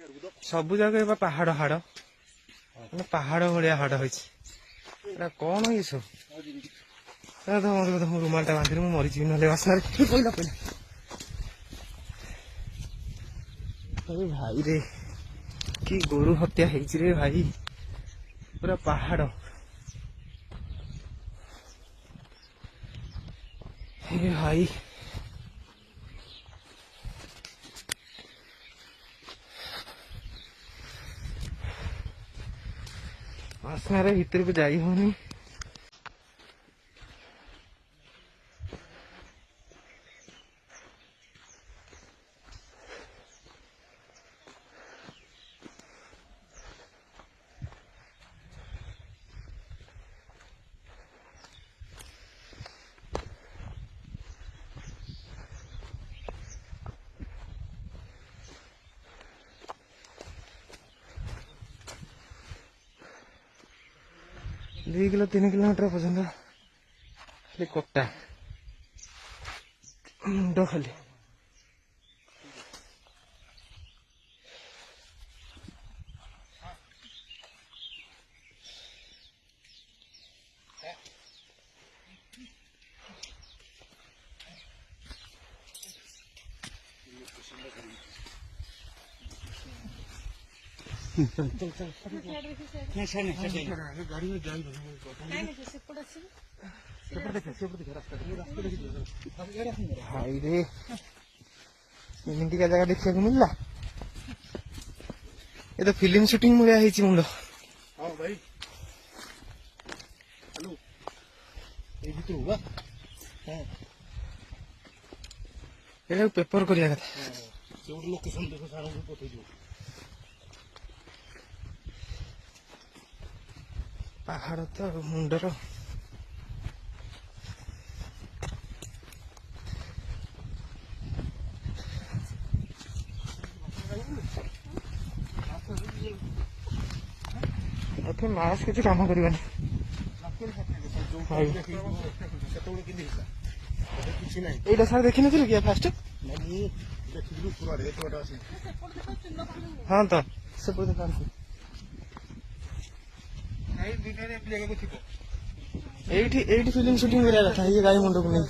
सबु जगह पहाड़ हाड़ ମାନେ ପାହାଡ ଭଳିଆ ହାଡ ହେଇଛି। ଏଟା କଣ ଇଏ ସବୁ? ମୁଁ ରୁମାଲ ଟା ବାନ୍ଧିଲି, ମୁଁ ମରିଯିବି ନହେଲେ ବାସନାରେ। କହିଲା ଭାଇ ରେ, କି ଗୋରୁ ହତ୍ୟା ହେଇଛି ରେ ଭାଇ, ପୁରା ପାହାଡ। ଭାଇ ବାସନାରେ ଭିତରକୁ ଯାଇ ହଉନି। किलो 3 किलोमीटर पर्यंत खाली कटा मुंड खाली। चल चल चल गाड़ी में जान हाई रे, एमती का जगह देखा मिलला। ये तो फिल्म शूटिंग मुझे है मुंड। हाँ भाई हेलो, ये भी तो हुआ ये पेपर करिया कथा। से लोकेशन देखो सारा पठे दियो। पहाड़ तो मुंडर मास किसी काम करवानी। এইটা স্যার দেখি নছিল কি ফার্স্ট? হ্যাঁ তো সেপটে দেখাচ্ছি। এইটি এইটি ফিল্ম শুটিং করা কথা, এই গাড়ি মুন্ডକୁ নেই।